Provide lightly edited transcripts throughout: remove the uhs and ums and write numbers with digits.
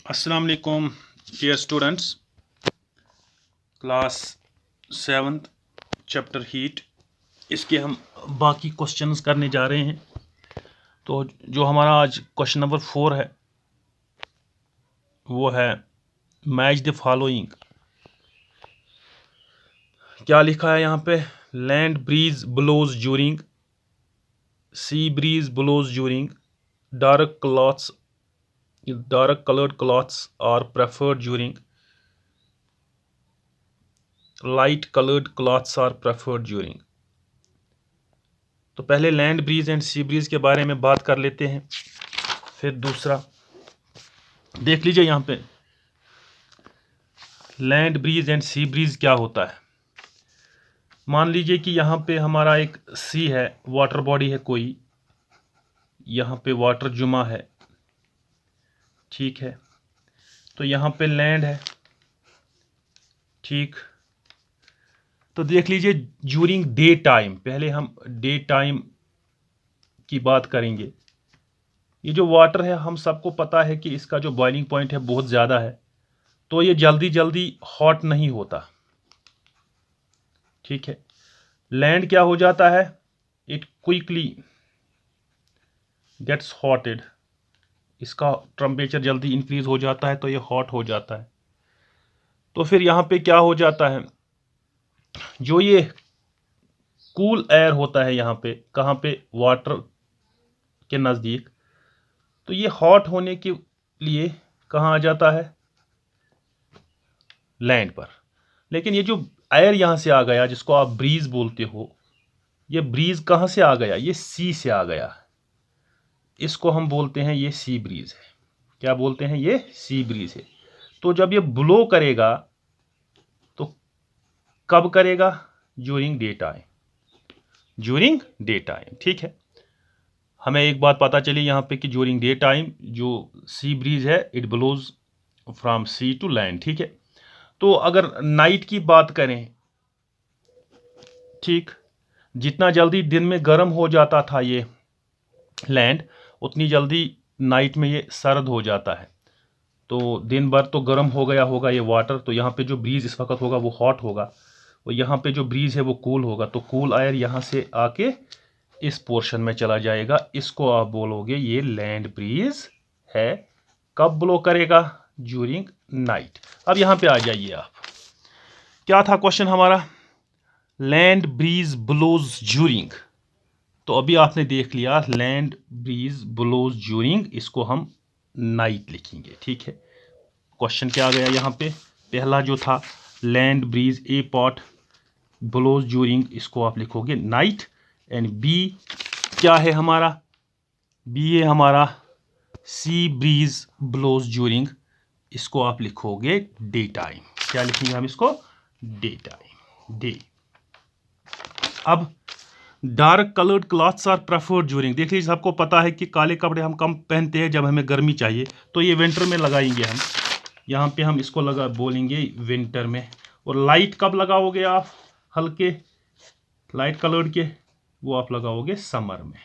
अस्सलाम वालेकुम dear students, class 7th chapter heat, इसके हम बाकी क्वेश्चंस करने जा रहे हैं। तो जो हमारा आज क्वेश्चन नंबर 4 है वो है मैच द फॉलोइंग। क्या लिखा है यहाँ पे? Land breeze blows during, sea breeze blows during, dark colored cloths are preferred during, light colored cloths are preferred during। तो पहले land breeze and sea breeze के बारे में बात कर लेते हैं, फिर दूसरा देख लीजिए। यहाँ पे land breeze and sea breeze क्या होता है। मान लीजिए कि यहाँ पे हमारा एक सी है, वाटर बॉडी है कोई, यहाँ पे वाटर जुमा है, ठीक है। तो यहाँ पे लैंड है, ठीक। तो देख लीजिए ड्यूरिंग डे टाइम, पहले हम डे टाइम की बात करेंगे। ये जो वाटर है हम सबको पता है कि इसका जो बॉइलिंग पॉइंट है बहुत ज़्यादा है, तो ये जल्दी जल्दी हॉट नहीं होता, ठीक है। लैंड क्या हो जाता है? इट क्विकली गेट्स हॉटेड, इसका टेम्परेचर जल्दी इंक्रीज हो जाता है तो ये हॉट हो जाता है। तो फिर यहाँ पे क्या हो जाता है, जो ये कूल एयर होता है यहाँ पे, कहाँ पे? वाटर के नज़दीक, तो ये हॉट होने के लिए कहाँ आ जाता है? लैंड पर। लेकिन ये जो एयर यहाँ से आ गया जिसको आप ब्रीज बोलते हो, ये ब्रीज कहाँ से आ गया? ये सी से आ गया, इसको हम बोलते हैं ये सी ब्रीज है। क्या बोलते हैं? ये सी ब्रीज है। तो जब ये ब्लो करेगा तो कब करेगा? During day time, during day time, ठीक है। हमें एक बात पता चली यहाँ पे कि ड्यूरिंग डे टाइम जो सी ब्रीज है it blows from sea to land, ठीक है। तो अगर नाइट की बात करें, ठीक, जितना जल्दी दिन में गर्म हो जाता था ये लैंड, उतनी जल्दी नाइट में ये सर्द हो जाता है। तो दिन भर तो गर्म हो गया होगा ये वाटर, तो यहाँ पे जो ब्रीज इस वक्त होगा वो हॉट होगा, और यहाँ पे जो ब्रीज है वो कूल होगा। तो कूल एयर यहाँ से आके इस पोर्शन में चला जाएगा, इसको आप बोलोगे ये लैंड ब्रीज है। कब ब्लो करेगा? During night. अब यहाँ पे आ जाइए आप, क्या था क्वेश्चन हमारा? Land breeze blows during. तो अभी आपने देख लिया लैंड ब्रीज ब्लोज ड्यूरिंग, इसको हम नाइट लिखेंगे, ठीक है। क्वेश्चन क्या आ गया यहाँ पे? पहला जो था land breeze a pot blows during, इसको आप लिखोगे नाइट। एंड बी क्या है हमारा? बी है हमारा सी ब्रीज ब्लोज ड्यूरिंग, इसको आप लिखोगे डे टाइम। क्या लिखेंगे हम इसको? Day time, day. अब dark coloured clothes are preferred during. देख लीजिए, सबको पता है कि काले कपड़े हम कम पहनते हैं जब हमें गर्मी चाहिए, तो ये विंटर में लगाएंगे हम। यहाँ पे हम इसको लगा बोलेंगे विंटर में। और लाइट कब लगाओगे आप? हल्के लाइट कलर्ड के, वो आप लगाओगे समर में।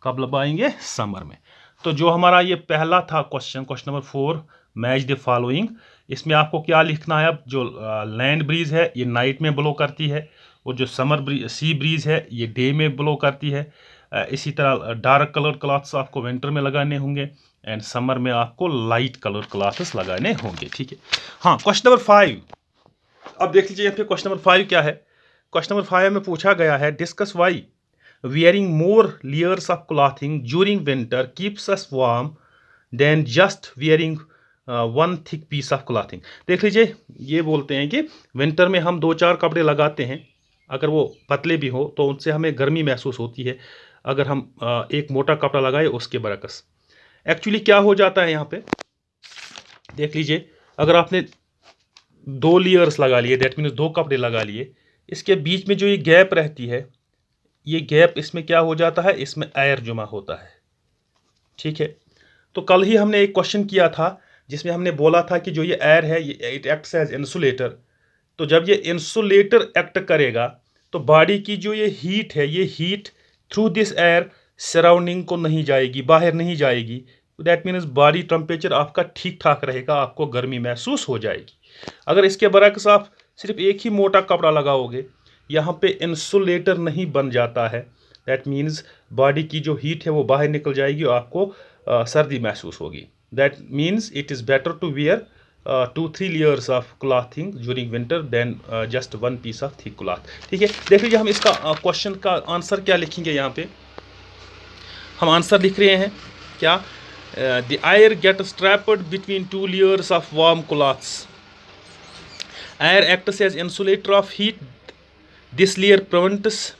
कब लगाएंगे? समर में। तो जो हमारा ये पहला था question, question number 4, match the following, इसमें आपको क्या लिखना है? अब जो लैंड ब्रीज है ये नाइट में ब्लो करती है, और जो सी ब्रीज है ये डे में ब्लो करती है। इसी तरह डार्क कलर क्लॉथ्स आपको विंटर में लगाने होंगे, एंड समर में आपको लाइट कलर क्लॉथ्स लगाने होंगे, ठीक है। हाँ, क्वेश्चन नंबर 5। अब देख लीजिए यहाँ पे क्वेश्चन नंबर 5 क्या है। क्वेश्चन नंबर 5 में पूछा गया है, discuss Y wearing more layers of clothing during winter keeps us warm than just wearing one thick piece of clothing। देख लीजिए, ये बोलते हैं कि विंटर में हम 2-4 कपड़े लगाते हैं, अगर वो पतले भी हो तो उनसे हमें गर्मी महसूस होती है, अगर हम एक मोटा कपड़ा लगाए उसके बरकस। एक्चुअली क्या हो जाता है यहाँ पे, देख लीजिए, अगर आपने 2 लेयर्स लगा लिए, दैट मीन्स 2 कपड़े लगा लिए, इसके बीच में जो ये गैप रहती है, ये गैप, इसमें क्या हो जाता है? इसमें एयर जमा होता है, ठीक है। तो कल ही हमने एक क्वेश्चन किया था जिसमें हमने बोला था कि जो ये एयर है ये इट एक्ट्स एज इंसुलेटर। तो जब ये इंसुलेटर एक्ट करेगा तो बॉडी की जो ये हीट है, ये heat through this air surrounding को नहीं जाएगी, बाहर नहीं जाएगी, दैट मीन्स बॉडी टेम्परेचर आपका ठीक ठाक रहेगा, आपको गर्मी महसूस हो जाएगी। अगर इसके बरक्स आप सिर्फ एक ही मोटा कपड़ा लगाओगे, यहाँ पे इंसुलेटर नहीं बन जाता है, दैट मीन्स बॉडी की जो हीट है वो बाहर निकल जाएगी और आपको सर्दी महसूस होगी। That means it is better to wear 2-3 layers of clothing during winter then just 1 piece of thick cloth. ठीक है, देख लीजिए हम इसका क्वेश्चन का आंसर क्या लिखेंगे। यहाँ पे हम आंसर लिख रहे हैं क्या, the air get strapped between 2 layers of warm clothes, air acts as insulator of heat, this layer prevents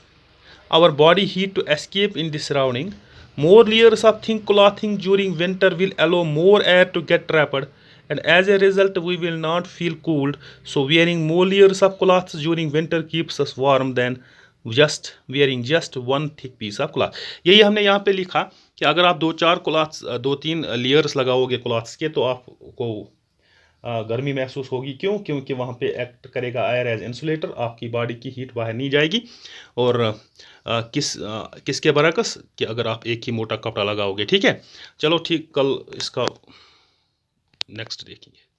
our body heat to escape in the surrounding. More layers of thin clothing during winter will allow more air to get trapped, and as a result we will not feel cold. So wearing more layers of clothes during winter keeps us warm than just wearing just one thick piece of cloth. यही हमने यहाँ पे लिखा कि अगर आप 2-3 layers लगाओगे clothes के तो आपको गर्मी महसूस होगी। क्यों? क्योंकि वहाँ पे एक्ट करेगा एयर एज इंसुलेटर, आपकी बॉडी की हीट बाहर नहीं जाएगी। और किसके बरक्स कि अगर आप एक ही मोटा कपड़ा लगाओगे। ठीक है, चलो ठीक, कल इसका नेक्स्ट देखेंगे।